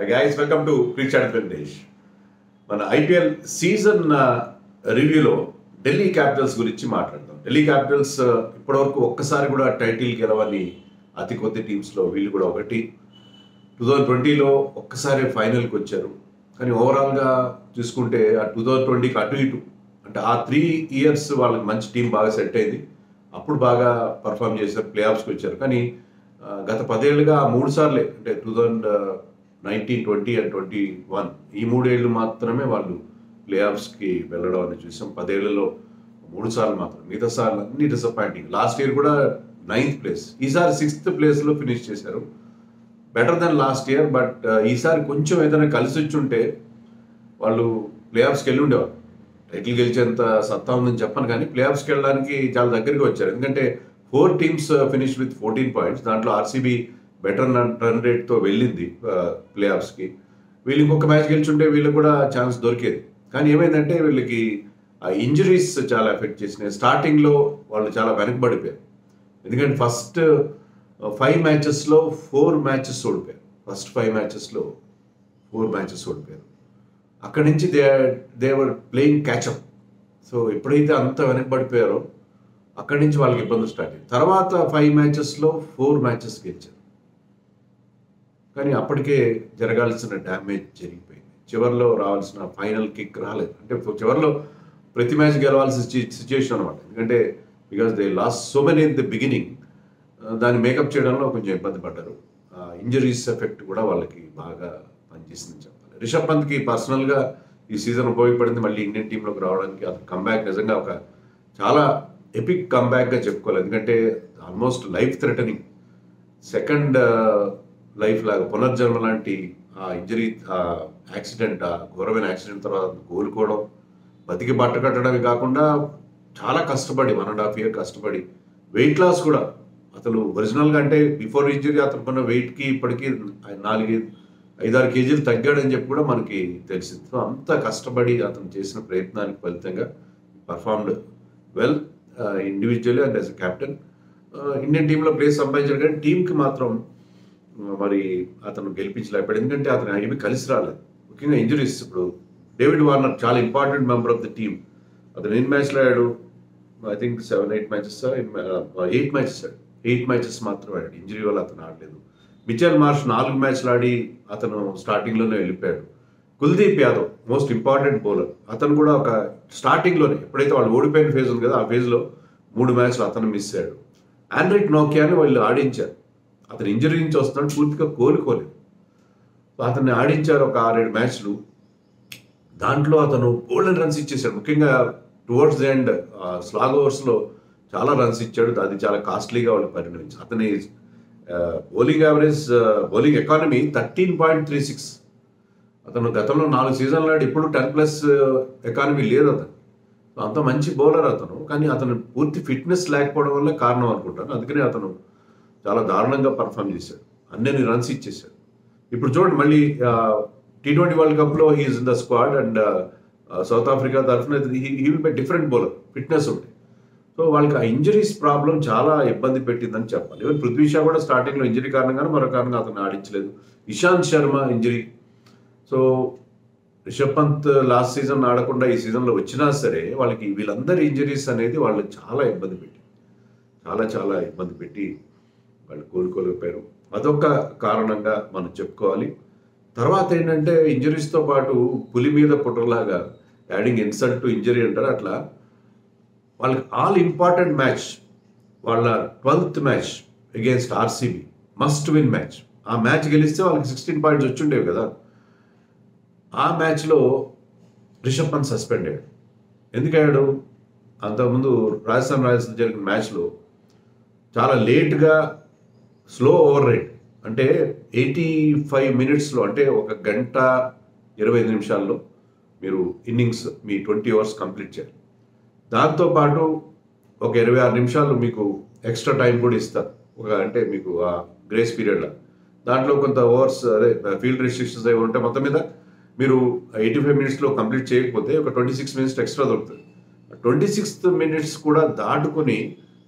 Guys welcome to crick chat Venkatesh. మన IPL season రివ్యూలో Delhi Capitals గురించి మాట్లాడదాం. ఢిల్లీ క్యాపిటల్స్ ఇప్పటివరకు ఒక్కసారి కూడా టైటిల్ గెలవని అతి కొద్ది టీమ్స్లో వీళ్ళు కూడా ఒకటి. 2020లో ఒక్కసారి ఫైనల్కి వచ్చారు. కానీ ఓవరాల్గా చూసుకుంటే ఆ 2020కి అటు ఇటు అంటే ఆ 3 ఇయర్స్ వాళ్ళకి మంచి టీం బాగా సెట్ అయింది. అప్పుడు బాగా పర్ఫామ్ చేశారు, ప్లే ఆఫ్స్కి వచ్చారు. కానీ గత 10 ఏళ్ళుగా 3 సార్లే అంటే 2019, 20 అండ్ 21 ఈ 3 ఏళ్ళు మాత్రమే వాళ్ళు ప్లే ఆఫ్స్కి వెళ్ళడం అని చూసాం. 10 ఏళ్లలో 3 సార్లు మాత్రం, మిగతా సార్లు అన్ని డిసప్పాయింటింగ్. లాస్ట్ ఇయర్ కూడా 9th ప్లేస్, ఈసారి 6th ప్లేస్లో ఫినిష్ చేశారు. Better than last year. But ఈసారి కొంచెం ఏదైనా కలిసి వచ్చి ఉంటే వాళ్ళు ప్లే ఆఫ్స్కి వెళ్ళి ఉండేవారు. టైటిల్ గెలిచేంత సత్తా ఉందని చెప్పను, కానీ ప్లే ఆఫ్స్కి వెళ్ళడానికి చాలా దగ్గరికి వచ్చారు. ఎందుకంటే 4 టీమ్స్ ఫినిష్ విత్ 14 పాయింట్స్. దాంట్లో ఆర్సీబీ బెటర్ రన్ రేట్తో వెళ్ళింది ప్లే ఆఫ్స్కి. వీళ్ళు ఇంకొక మ్యాచ్ గెలిచుంటే వీళ్ళకి కూడా ఛాన్స్ దొరికేది. కానీ ఏమైందంటే వీళ్ళకి ఆ ఇంజరీస్ చాలా ఎఫెక్ట్ చేసినాయి. స్టార్టింగ్లో వాళ్ళు చాలా వెనకబడిపోయారు. ఎందుకంటే ఫస్ట్ 5 మ్యాచెస్లో 4 మ్యాచెస్ ఓడిపోయారు. ఫస్ట్ 5 మ్యాచెస్లో 4 మ్యాచెస్ ఓడిపోయారు. అక్కడి నుంచి దేవర్ ప్లేయింగ్ క్యాచప్. సో ఎప్పుడైతే అంత వెనకబడిపోయారో అక్కడి నుంచి వాళ్ళకి ఇబ్బంది స్టార్ట్ అయింది. తర్వాత 5 మ్యాచెస్లో 4 మ్యాచెస్ గెలిచారు. కానీ అప్పటికే జరగాల్సిన డ్యామేజ్ జరిగిపోయింది. చివరిలో రావాల్సిన ఫైనల్ కిక్ రాలేదు. అంటే చివరిలో ప్రతి మ్యాచ్ గెలవాల్సిన సిచ్యుయేషన్ అనమాట. ఎందుకంటే because they last so many in the beginning. దాన్ని మేకప్ చేయడంలో కొంచెం ఇబ్బంది పడ్డారు. ఇంజరీస్ ఎఫెక్ట్ కూడా వాళ్ళకి బాగా పనిచేసిందని చెప్పాలి. రిషబ్ పంత్కి పర్సనల్గా ఈ సీజన్ ఉపయోగపడింది మళ్ళీ ఇండియన్ టీంలోకి రావడానికి. అతను కంబ్యాక్ నిజంగా ఒక చాలా ఎపిక్ కంబ్యాక్గా చెప్పుకోవాలి. ఎందుకంటే almost life threatening second life లాగా పునర్జన్మ లాంటి ఆ ఇంజరీ, ఆ యాక్సిడెంట్, ఆ ఘోరమైన యాక్సిడెంట్ తర్వాత కోలుకోవడం, బతికి బట్ట కట్టడమే కాకుండా చాలా కష్టపడి 1.5 year కష్టపడి వెయిట్ లాస్ కూడా అతను ఒరిజినల్గా అంటే బిఫోర్ ఇంజరీ అతనుకున్న వెయిట్కి ఇప్పటికీ 4-5-6 కేజీలు తగ్గాడని చెప్పి కూడా మనకి తెలిసింది. సో అంత కష్టపడి అతను చేసిన ప్రయత్నానికి ఫలితంగా performed well individually and as a captain. Indian టీంలో ప్లేస్ సంపాదించాడు, కానీ టీంకి మాత్రం మరి అతను గెలిపించలేకపోయాడు. ఎందుకంటే అతను ఏమీ కలిసి రాలేదు, ముఖ్యంగా ఇంజరీస్. ఇప్పుడు డేవిడ్ వార్నర్ చాలా important member of the team. అతను ఎన్ని మ్యాచ్లు ఆడాడు? ఐ థింక్ 7-8 మ్యాచెస్, 8 మ్యాచెస్ ఆడాడు. 8 మ్యాచెస్ మాత్రం ఆడాడు. ఇంజరీ వల్ల అతను ఆడలేదు. మిచెల్ మార్ష్ 4 మ్యాచ్లు ఆడి అతను స్టార్టింగ్లోనే వెళ్ళిపోయాడు. Kuldeep Yadav most important bowler, అతను కూడా ఒక స్టార్టింగ్లోనే ఎప్పుడైతే వాళ్ళు ఓడిపోయిన ఫేజ్ ఉంది కదా, ఆ ఫేజ్లో 3 మ్యాచ్లు అతను మిస్ అయ్యాడు. ఆండ్రిక్ నోకియాని వాళ్ళు ఆడించారు. అతను ఇంజరీ నుంచి వస్తున్నాడు, పూర్తిగా కోలుకోలేదు. అతన్ని ఆడించారు ఒక 6-7 మ్యాచ్లు. దాంట్లో అతను గోల్డెన్ రన్స్ ఇచ్చేసాడు. ముఖ్యంగా టువర్డ్స్ ది ఎండ్ స్లాగ్ ఓవర్స్లో చాలా రన్స్ ఇచ్చాడు. అది చాలా కాస్ట్లీగా వాళ్ళు పరిగణించారు. అతని బౌలింగ్ యావరేజ్, బౌలింగ్ ఎకానమీ 13.36. అతను గతంలో 4 సీజన్లు ఆడి ఇప్పుడు 10+ ఎకానమీ లేదు అతను. అంత మంచి బౌలర్ అతను. కానీ అతను పూర్తి ఫిట్నెస్ లేకపోవడం వల్ల కారణం అనుకుంటాను. అందుకనే అతను చాలా దారుణంగా పర్ఫామ్ చేశాడు, అన్ని రన్స్ ఇచ్చేసాడు. ఇప్పుడు చూడండి మళ్ళీ T20 వరల్డ్ కప్లో he's in the squad and South Africa తరఫున he will be different bowler, fitness ఉంది. సో వాళ్ళకి ఆ ఇంజరీస్ ప్రాబ్లం చాలా ఇబ్బంది పెట్టిందని చెప్పాలి. ఈవెన్ పృథ్వీ షా కూడా స్టార్టింగ్లో ఇంజరీ కారణంగానే మరో కారణంగా అతను ఆడించలేదు. Ishant Sharma injury. So Rishabh Pant last season ఆడకుండా ఈ సీజన్లో వచ్చినా సరే వాళ్ళకి వీళ్ళందరి ఇంజరీస్ అనేది వాళ్ళు చాలా ఇబ్బంది పెట్టి, చాలా ఇబ్బంది పెట్టి వాళ్ళు కోలుకోలేకపోయారు. అదొక కారణంగా మనం చెప్పుకోవాలి. తర్వాత ఏంటంటే ఇంజరీస్తో పాటు పులి మీద పుట్టలాగా యాడింగ్ ఇన్సల్ట్ టు ఇంజరీ అంటారు. అట్లా వాళ్ళకి ఆల్ ఇంపార్టెంట్ మ్యాచ్, వాళ్ళ 12th match against RCB must win match. ఆ మ్యాచ్ గెలిస్తే వాళ్ళకి 16 పాయింట్స్ వచ్చుండేవి కదా. ఆ మ్యాచ్లో రిషబ్ పంత్ సస్పెండ్ అయ్యాడు. ఎందుకు అయ్యాడు? అంతకుముందు రాజస్థాన్ రాయల్స్తో జరిగిన మ్యాచ్లో చాలా లేట్గా స్లో ఓవర్ రేట్, అంటే 85 మినిట్స్లో, అంటే 1 గంట 25 నిమిషాల్లో మీరు ఇన్నింగ్స్ మీ 20 ఓవర్స్ కంప్లీట్ చేయాలి. దాంతోపాటు ఒక 26 నిమిషాలు మీకు ఎక్స్ట్రా టైం కూడా ఇస్తారు, అంటే మీకు ఆ గ్రేస్ పీరియడ్లో. దాంట్లో కొంత ఓవర్స్ అదే ఫీల్డ్ రిస్ట్రిక్షన్స్ అవి ఉంటే మొత్తం మీద మీరు 85 మినిట్స్లో కంప్లీట్ చేయకపోతే ఒక 26 మినిట్స్ ఎక్స్ట్రా దొరుకుతుంది. 26th మినిట్స్ కూడా దాటుకొని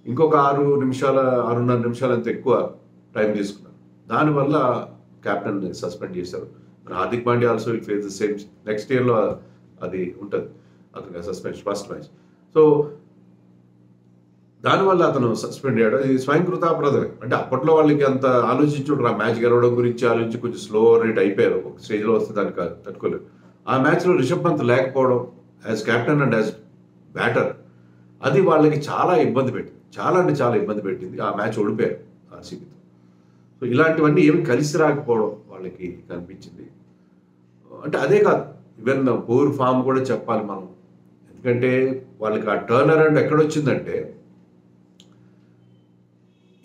ఇంకొక 6.5 నిమిషాలు అంత ఎక్కువ టైం తీసుకున్నారు. దానివల్ల కెప్టెన్ సస్పెండ్ చేశారు. Hardik Pandya also will face the same. Next ఇయర్లో అది ఉంటుంది అతనికి సస్పెన్షన్ ఫస్ట్ మ్యాచ్. సో దానివల్ల అతను సస్పెండ్ అయ్యాడు. ఇది స్వయంకృతాపరాధమే. అంటే అప్పట్లో వాళ్ళకి అంత ఆలోచించుంటారు, ఆ మ్యాచ్ గెలవడం గురించి ఆలోచించి కొంచెం స్లో రేట్ అయిపోయారు. ఒక స్టేజ్లో వస్తే దానికి తట్టుకోలేదు. ఆ మ్యాచ్లో రిషబ్ పంత్ లేకపోవడం as captain and as batter, అది వాళ్ళకి చాలా ఇబ్బంది పెట్టింది. చాలా అంటే చాలా ఇబ్బంది పెట్టింది. ఆ మ్యాచ్ ఓడిపోయారు ఆర్సీబీతో. సో ఇలాంటివన్నీ ఏమి కలిసి రాకపోవడం వాళ్ళకి కనిపించింది. అంటే అదే కాదు, ఈవెన్ పూర్ ఫామ్ కూడా చెప్పాలి మనం. ఎందుకంటే వాళ్ళకి ఆ టర్న్ అరౌండ్ ఎక్కడొచ్చిందంటే,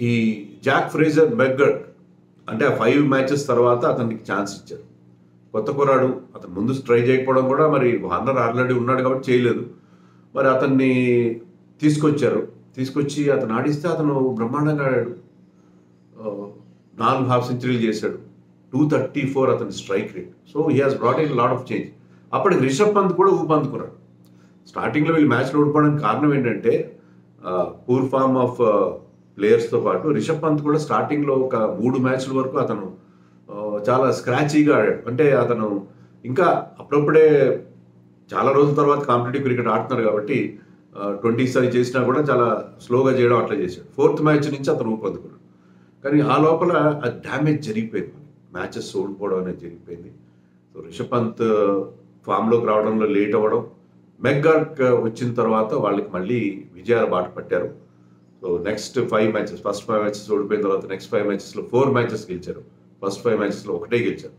ఈ జాక్ ఫ్రేజర్ మెగ్గర్డ్ అంటే ఆ 5 మ్యాచెస్ తర్వాత అతనికి ఛాన్స్ ఇచ్చారు. కొత్త కుర్రాడు, అతను ముందు ట్రై చేయకపోవడం కూడా, మరి వార్నర్ ఆల్రెడీ ఉన్నాడు కాబట్టి చేయలేదు. మరి అతన్ని తీసుకొచ్చి అతను ఆడిస్తే అతను బ్రహ్మాండంగా ఆడాడు. 4 హాఫ్ సెంచరీలు చేశాడు. 234 అతని strike rate. So he has brought in lot of change. అప్పటికి రిషబ్ పంత్ కూడా ఊపందుకున్నాడు. స్టార్టింగ్లో వీళ్ళు మ్యాచ్లో ఓడిపోవడానికి కారణం ఏంటంటే పూర్ ఫామ్ ఆఫ్ ప్లేయర్స్తో పాటు రిషబ్ పంత్ కూడా స్టార్టింగ్లో ఒక 3 మ్యాచ్ల వరకు అతను చాలా స్క్రాచీగా ఆడాడు. అంటే అతను ఇంకా అప్పుడప్పుడే చాలా రోజుల తర్వాత కాంపిటేటివ్ క్రికెట్ ఆడుతున్నారు కాబట్టి 20s అది చేసినా కూడా చాలా స్లోగా చేయడం అట్లా చేశాడు. 4th మ్యాచ్ నుంచి అతను ఊపందుకున్నాడు. కానీ ఆ లోపల ఆ డ్యామేజ్ జరిగిపోయింది, మ్యాచెస్ ఓడిపోవడం అనేది జరిగిపోయింది. సో రిషబ్ పంత్ ఫామ్లోకి రావడంలో లేట్ అవ్వడం, మెగ్గార్క్ వచ్చిన తర్వాత వాళ్ళకి మళ్ళీ విజయాల బాట పట్టారు. So next 5 matches, first 5 matches ఓడిపోయిన తర్వాత నెక్స్ట్ 5 మ్యాచెస్లో 4 మ్యాచెస్ గెలిచారు. ఫస్ట్ 5 మ్యాచెస్లో ఒకటే గెలిచారు.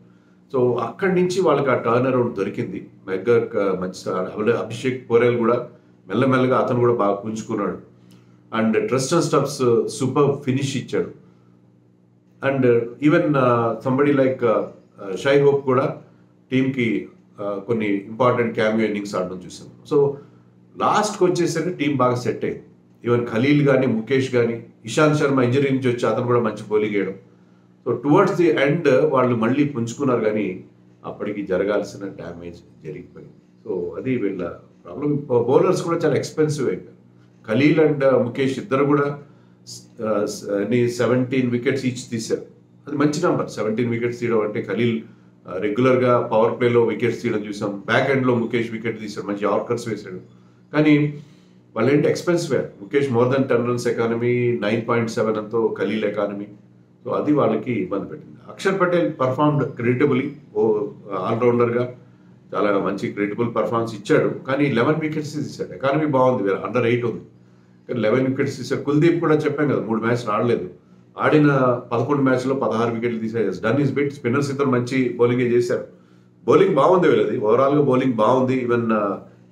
సో అక్కడి నుంచి వాళ్ళకి ఆ టర్న్ అరౌండ్ దొరికింది. మెగ్గార్క్ మంచి, అభిషేక్ పోరెల్ కూడా మెల్లమెల్లగా అతను కూడా బాగా పుంజుకున్నాడు. And Tristan Stubbs super finish ఇచ్చాడు. And even somebody like Shai Hope కూడా టీంకి కొన్ని ఇంపార్టెంట్ క్యామియో ఇన్నింగ్స్ ఆడడం చూసాం. సో లాస్ట్కి వచ్చేసరికి టీం బాగా సెట్ అయింది. ఈవెన్ ఖలీల్ కానీ, ముఖేష్ కానీ, ఇషాంత్ శర్మ ఇంజరీ నుంచి వచ్చి అతను కూడా మంచి బౌలింగ్ వేయడం. సో టువర్డ్స్ ది ఎండ్ వాళ్ళు మళ్ళీ పుంజుకున్నారు, కానీ అప్పటికి జరగాల్సిన డ్యామేజ్ జరిగిపోయింది. సో అది వీళ్ళ ప్రాబ్లం. బౌలర్స్ కూడా చాలా ఎక్స్పెన్సివ్ అయిపోయారు. ఖలీల్ అండ్ ముఖేష్ ఇద్దరు కూడా 17 వికెట్స్ ఈచ్ తీశారు. అది మంచి నెంబర్, 17 వికెట్స్ తీయడం అంటే. ఖలీల్ రెగ్యులర్గా పవర్ ప్లేలో వికెట్స్ తీయడం చూసాం. బ్యాక్ ఎండ్లో ముఖేష్ వికెట్ తీశాడు, మంచి యార్కర్స్ వేశాడు. కానీ వాళ్ళు ఏంటి ఎక్స్పెన్సివ్ అయ్యారు. Mukesh more than 10 runs economy, 9.7 అంతో ఖలీల్ ఎకానమీ. సో అది వాళ్ళకి ఇబ్బంది పెట్టింది. అక్షర్ పటేల్ పర్ఫార్మ్డ్ క్రెడిటబుల్లీ, ఆల్రౌండర్గా చాలా మంచి క్రెడిటబుల్ పర్ఫార్మెన్స్ ఇచ్చాడు. కానీ 11 వికెట్స్ తీశాడు. ఎకానమీ బాగుంది, అండర్ 8 ఉంది, కానీ 11 వికెట్స్ తీశాడు. కుల్దీప్ కూడా చెప్పాం కదా, 3 మ్యాచ్లు ఆడలేదు. ఆడిన 11 మ్యాచ్లో 16 వికెట్లు తీశాడు. Done is bit. స్పిన్నర్స్ ఇద్దరు మంచి బౌలింగే చేశారు. బౌలింగ్ బాగుంది వీళ్ళది, ఓవరాల్గా బౌలింగ్ బాగుంది. ఈవెన్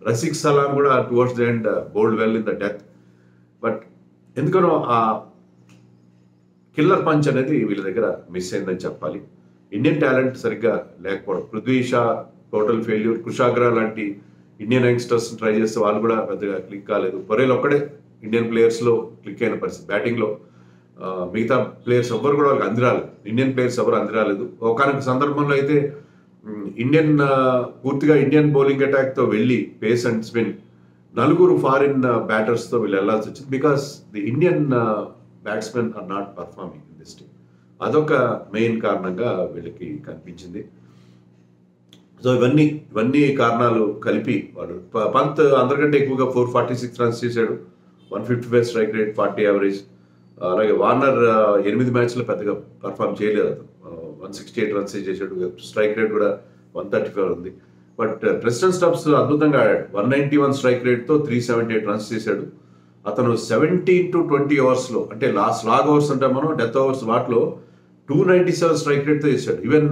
రసిక్ సలాం కూడా towards the end bowled well in the death. But ఎందుకనో ఆ కిల్లర్ పంచ్ అనేది వీళ్ళ దగ్గర మిస్ అయిందని చెప్పాలి. ఇండియన్ టాలెంట్ సరిగ్గా లేకపోవడం. Prithvi Shaw total failure. కుషాగ్రా లాంటి ఇండియన్ యంగ్స్టర్స్ ట్రై చేస్తే వాళ్ళు కూడా పెద్దగా క్లిక్ కాలేదు. పొరేల్ ఒక్కడే ఇండియన్ ప్లేయర్స్లో క్లిక్ అయిన పరిస్థితి. బ్యాటింగ్లో మిగతా ప్లేయర్స్ ఎవ్వరు కూడా వాళ్ళకి అందిరాలేదు. ఇండియన్ ప్లేయర్స్ ఎవరు అందిరాలేదు. ఒకనొక సందర్భంలో అయితే పూర్తిగా ఇండియన్ బౌలింగ్ అటాక్తో వెళ్ళి పేస్ అండ్ స్పిన్ 4 ఫారిన్ బ్యాటర్స్తో వీళ్ళు వెళ్లాల్సి వచ్చింది. Because the Indian batsmen are not performing in this team. అదొక మెయిన్ కారణంగా వీళ్ళకి కనిపించింది. సో ఇవన్నీ కారణాలు కలిపి వాడు పంత్ అందరికంటే ఎక్కువగా 446 runs చేశాడు. 155 స్ట్రైక్ రేట్, 40 యావరేజ్. అలాగే వార్నర్ 8 మ్యాచ్లో పెద్దగా పర్ఫామ్ చేయలేదు. అతను 168 runs చేశాడు. స్ట్రైక్ రేట్ కూడా 134 ఉంది. బట్ ట్రిస్టన్ స్టబ్స్ అద్భుతంగా ఆడాడు. 191 స్ట్రైక్ రేట్తో 378 runs చేశాడు. అతను 17 to 20 అవర్స్లో, అంటే లాగ్ అవర్స్ అంటే మనం డెత్ అవర్స్, వాటిలో 297 స్ట్రైక్ రేట్తో చేశాడు. ఈవెన్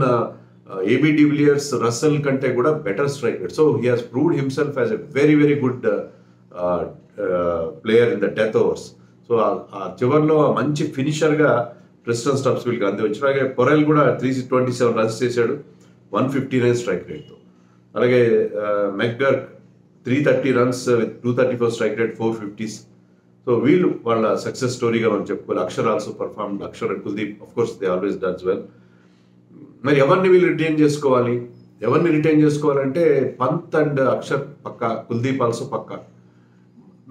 ఏబీ డివిలియర్స్, రస్సెల్ కంటే కూడా better strike rate. So he has proved himself as a very very good player in the death overs. So ఆ చివరిలో మంచి ఫినిషర్గా ట్రిస్టన్ స్టబ్స్ వీళ్ళకి అంది వచ్చి. అలాగే పొరెల్ కూడా 327 runs చేశాడు 159 స్ట్రైక్ రేట్తో. అలాగే McGurk 330 runs with 234 strike rate, 450s. So వీళ్ళు వాళ్ళ సక్సెస్ స్టోరీగా మనం చెప్పుకోవాలి. Axar also perform. Axar and Kuldeep of course they always done well. మరి ఎవరిని వీళ్ళు రిటైన్ చేసుకోవాలంటే పంత్ అండ్ అక్షర్ పక్కా, కుల్దీప్ ఆల్సో పక్కా.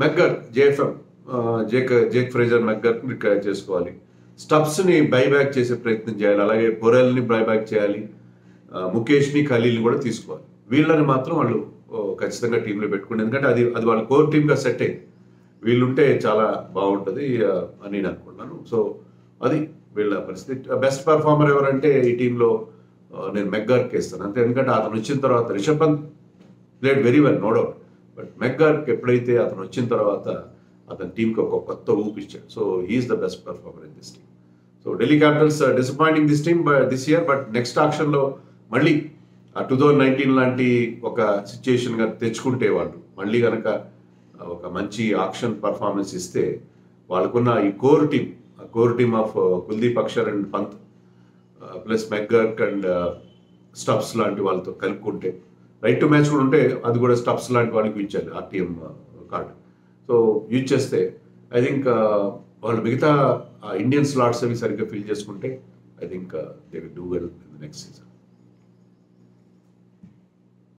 మెగ్గర్ జేక్ ఫ్రేజర్ మెగ్గర్ని రిటైర్ చేసుకోవాలి. స్టబ్స్ని బైబ్యాక్ చేసే ప్రయత్నం చేయాలి. అలాగే పొరెల్ని బైబ్యాక్ చేయాలి. ముఖేష్ని ఖలీల్ని కూడా తీసుకోవాలి. వీళ్ళని మాత్రం వాళ్ళు ఖచ్చితంగా టీంలో పెట్టుకోండి, ఎందుకంటే అది వాళ్ళ కోర్ టీమ్గా సెట్ అయింది. వీళ్ళుంటే చాలా బాగుంటుంది అని నేను అనుకుంటున్నాను. సో అది వీళ్ళ పరిస్థితి. బెస్ట్ పర్ఫార్మర్ ఎవరంటే ఈ టీంలో నేను మెగ్గార్కి ఇస్తాను అంతే, ఎందుకంటే అతను వచ్చిన తర్వాత Rishabh Pant played very well, no doubt, but McGurk ఎప్పుడైతే అతను వచ్చిన తర్వాత అతని టీంకి ఒక కొత్త ఊపిచ్చాడు. So he's the best performer in this team. So Delhi Capitals disappointing this team this year, but next ఆక్షన్లో మళ్ళీ 2019 లాంటి ఒక సిచ్యుయేషన్గా తెచ్చుకుంటే వాళ్ళు మళ్ళీ కనుక ఒక మంచి ఆక్షన్ పర్ఫార్మెన్స్ ఇస్తే వాళ్ళకున్న ఈ core team of Kuldeep Axar and Pant plus McGurk and Stubbs లాంటి వాళ్ళతో కలుపుకుంటే, రైట్ టు మ్యాచ్ కూడా ఉంటే అది కూడా స్టబ్స్ లాంటి వాళ్ళకి ఇచ్చారు ఆర్టీఎం కార్డు. సో యూజ్ చేస్తే ఐ థింక్ వాళ్ళు మిగతా ఇండియన్ స్లాట్స్ అవి సరిగ్గా ఫిల్ చేసుకుంటే I think they will do well in the next season.